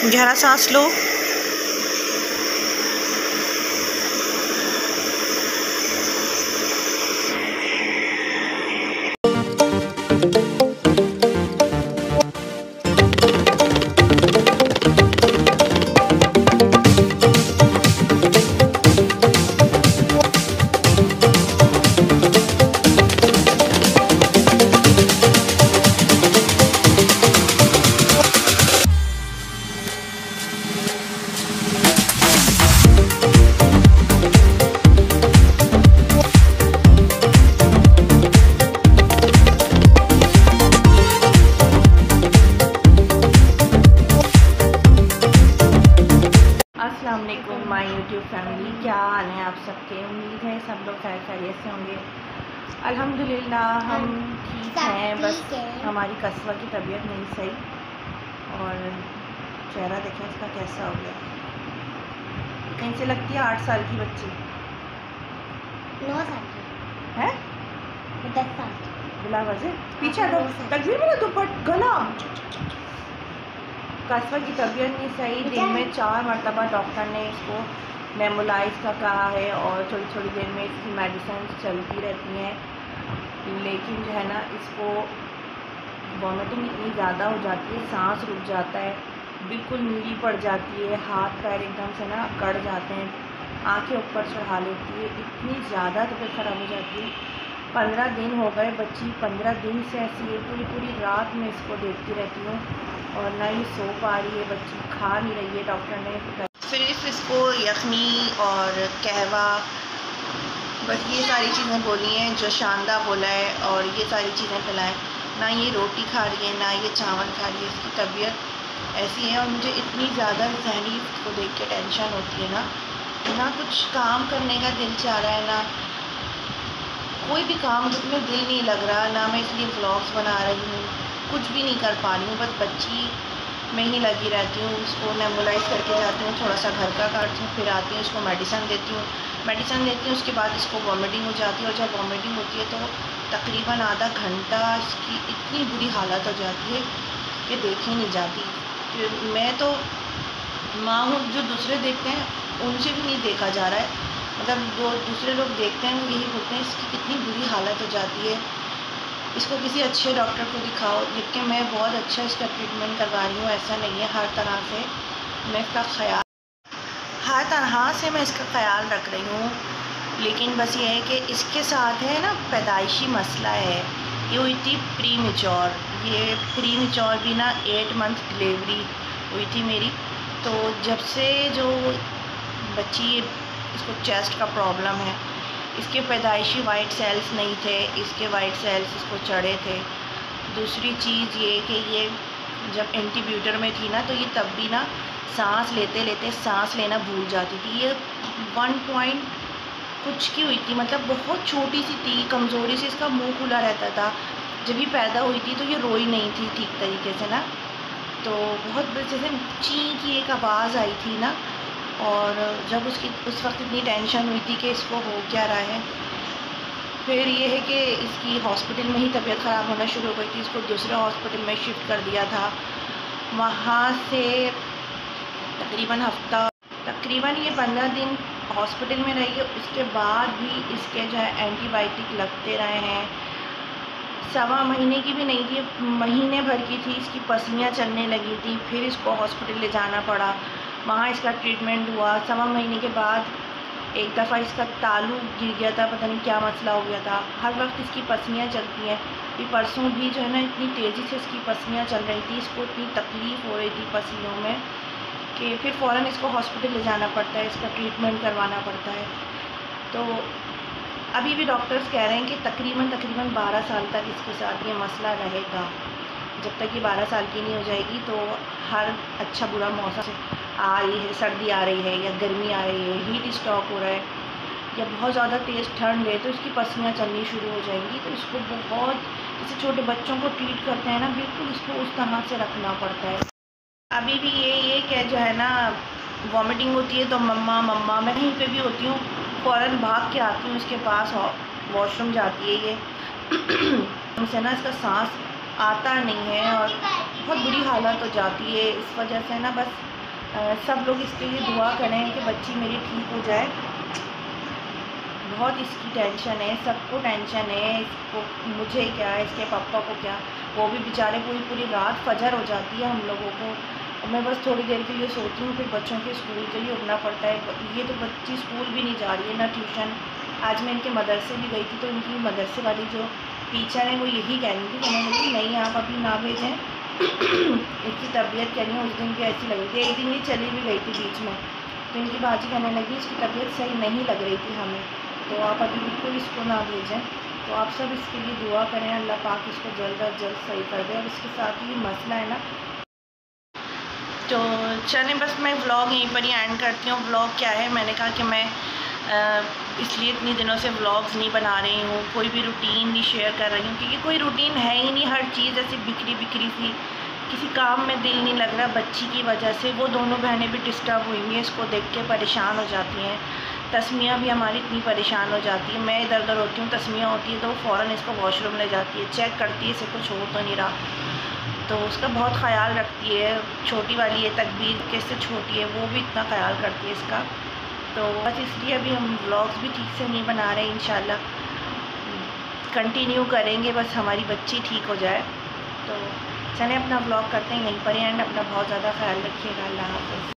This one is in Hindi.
गहरा सांस लो। अस्सलाम वालेकुम माय यूट्यूब फैमिली, क्या हाल है आप सबके। उम्मीद है सब लोग खैरियत से होंगे। अल्हम्दुलिल्लाह हम ठीक हैं, बस हमारी कस्बा की तबीयत नहीं सही और चेहरा देखें इसका कैसा हो गया। कहीं से लगती है 8 साल की बच्ची, 9 साल की है, 10 साल बिला वजह पीछे हटो, तकबीर मेरा दुपट गला। कस्बा की तबीयत नहीं सही, दिन में 4 मरतबा डॉक्टर ने इसको नेबुलाइज का कहा है और थोड़ी थोड़ी देर में इसकी मेडिसिन चलती रहती हैं, लेकिन जो है ना इसको वॉमिटिंग इतनी ज़्यादा हो जाती है, सांस रुक जाता है, बिल्कुल नीली पड़ जाती है, हाथ पैर एकदम से ना कड़ जाते हैं, आंखें ऊपर चढ़ा लेती है, इतनी ज़्यादा तबीयत ख़राब हो जाती है। 15 दिन हो गए, बच्ची 15 दिन से ऐसी है, पूरी पूरी रात में इसको देखती रहती हूँ और ना ही सो पा रही है, बच्ची खा नहीं रही है। डॉक्टर ने सिर्फ इसको यखनी और कहवा, बस ये सारी चीज़ें बोली हैं, जो शानदा बोला है, और ये सारी चीज़ें खिलाएँ। ना ये रोटी खा रही है, ना ये चावल खा रही है, इसकी तबीयत ऐसी है। और मुझे इतनी ज़्यादा जहनी इसको देख के टेंशन होती है ना कुछ काम करने का दिल चाह रहा है, ना कोई भी काम में दिल नहीं लग रहा, ना मैं इसलिए व्लॉग्स बना रही हूँ, कुछ भी नहीं कर पा रही हूँ, बस बच्ची में ही लगी रहती हूँ। उसको नेबुलाइज करके जाती हूँ, थोड़ा सा घर का करती हूँ, फिर आती हूँ, इसको मेडिसिन देती हूँ, उसके बाद इसको वॉमिटिंग हो जाती है, और जब वॉमिटिंग होती है तो तकरीबन आधा घंटा इसकी इतनी बुरी हालत हो जाती है कि देखी नहीं जाती। मैं तो माँ हूँ, जो दूसरे देखते हैं उनसे भी नहीं देखा जा रहा है, मतलब जो दूसरे लोग देखते हैं वो यही बोलते हैं इसकी कितनी बुरी हालत हो जाती है, इसको किसी अच्छे डॉक्टर को दिखाओ। जबकि मैं बहुत अच्छा इसका ट्रीटमेंट करवा रही हूँ, ऐसा नहीं है, हर तरह से मैं इसका ख्याल रख रही हूँ। लेकिन बस ये है कि इसके साथ है ना पैदाइशी मसला है, ये हुई थी प्री मेच्योर भी ना 8 मंथ डिलीवरी हुई थी मेरी। तो जब से जो बच्ची, इसको चेस्ट का प्रॉब्लम है, इसके पैदाइशी वाइट सेल्स नहीं थे, इसके वाइट सेल्स इसको चढ़े थे। दूसरी चीज़ ये कि ये जब इंटीब्यूटर में थी ना, तो ये तब भी ना सांस लेते लेते सांस लेना भूल जाती थी। ये 1 पॉइंट कुछ की हुई थी, मतलब बहुत छोटी सी थी, कमज़ोरी से इसका मुंह खुला रहता था। जब ये पैदा हुई थी तो ये रोई नहीं थी ठीक तरीके से ना, तो बहुत जैसे ची की एक आवाज़ आई थी ना, और जब उस वक्त इतनी टेंशन हुई थी कि इसको हो क्या रहा है। फिर ये है कि इसकी हॉस्पिटल में ही तबीयत ख़राब होना शुरू हो गई थी, इसको दूसरे हॉस्पिटल में शिफ्ट कर दिया था। वहाँ से तकरीबन ये 15 दिन हॉस्पिटल में रही है, उसके बाद भी इसके जो है एंटीबायोटिक लगते रहे हैं। 1.25 महीने की भी नहीं थी, महीने भर की थी, इसकी पसलियाँ चलने लगी थी, फिर इसको हॉस्पिटल ले जाना पड़ा, वहाँ इसका ट्रीटमेंट हुआ। 1.25 महीने के बाद एक दफ़ा इसका तालू गिर गया था, पता नहीं क्या मसला हो गया था, हर वक्त इसकी पसलियाँ चलती हैं। ये परसों भी जो है ना इतनी तेज़ी से इसकी पसलियाँ चल रही थी, इसको इतनी तकलीफ़ हो रही थी पसलियों में कि फिर फ़ौरन इसको हॉस्पिटल ले जाना पड़ता है, इसका ट्रीटमेंट करवाना पड़ता है। तो अभी भी डॉक्टर्स कह रहे हैं कि तकरीबन 12 साल तक इसके साथ ये मसला रहेगा। जब तक ये 12 साल की नहीं हो जाएगी तो हर अच्छा बुरा मौसम आ रही है, सर्दी आ रही है या गर्मी आ रही है, हीट स्ट्रोक हो रहा है या बहुत ज़्यादा तेज़ ठंड है, तो इसकी पसलियाँ चलनी शुरू हो जाएंगी। तो इसको बहुत, जैसे छोटे बच्चों को ट्रीट करते हैं ना, बिल्कुल इसको उस तरह से रखना पड़ता है। अभी भी ये क्या जो है ना, वॉमिटिंग होती है तो मम्मा मैं कहीं पे भी होती हूँ फ़ौरन भाग के आती हूँ इसके पास, वॉशरूम जाती है ये। उनसे ना इसका सांस आता नहीं है और बहुत बुरी हालत हो जाती है। इस वजह से ना बस सब लोग इसके लिए दुआ करें कि बच्ची मेरी ठीक हो जाए। बहुत इसकी टेंशन है, सबको टेंशन है, इसको, मुझे क्या, इसके पापा को क्या, वो भी बेचारे पूरी पूरी रात फजर हो जाती है हम लोगों को। और मैं बस थोड़ी देर के लिए सोती हूँ, फिर बच्चों के स्कूल के लिए उठना पड़ता है। ये तो बच्ची स्कूल भी नहीं जा रही है, ना ट्यूशन। आज मैं इनके मदरसे भी गई थी, तो इनकी मदरसे वाली जो टीचर है वो यही कह रही थी, कहने लगी नहीं आप अभी ना भेजें, इसकी तबीयत कहनी है, उस दिन भी ऐसी लग रही थी। एक दिन ये चली भी गई थी बीच में, तो इनकी बाजी कहने लगी इसकी तबीयत सही नहीं लग रही थी हमें, तो आप अभी बिल्कुल इसको ना भेजें। तो आप सब इसके लिए दुआ करें, अल्लाह पाक इसको जल्द अज जल्द सही कर दे। और इसके साथ ही मसला है ना, तो चलें बस मैं व्लॉग यहीं पर ही एंड करती हूँ। व्लॉग क्या है, मैंने कहा कि मैं इसलिए इतनी दिनों से व्लॉग्स नहीं बना रही हूँ, कोई भी रूटीन नहीं शेयर कर रही हूँ, क्योंकि कोई रूटीन है ही नहीं। हर चीज़ ऐसी बिखरी बिखरी सी, किसी काम में दिल नहीं लग रहा बच्ची की वजह से। वो दोनों बहनें भी डिस्टर्ब हुई हैं, इसको देख के परेशान हो जाती हैं। तस्मिया भी हमारी इतनी परेशान हो जाती है, मैं इधर उधर होती हूँ, तस्मिया होती है तो वो फ़ौरन इसको वॉशरूम ले जाती है, चेक करती है इसे कुछ हो तो नहीं रहा, तो उसका बहुत ख़याल रखती है। छोटी वाली है तकबीर, कैसे छोटी है, वो भी इतना ख़याल करती है इसका। तो बस इसलिए अभी हम व्लॉग्स भी ठीक से नहीं बना रहे, इंशाल्लाह कंटिन्यू करेंगे, बस हमारी बच्ची ठीक हो जाए। तो चलें अपना व्लॉग करते हैं यहीं पर एंड। अपना बहुत ज़्यादा ख्याल रखिएगा। अल्लाह हाफ़िज़।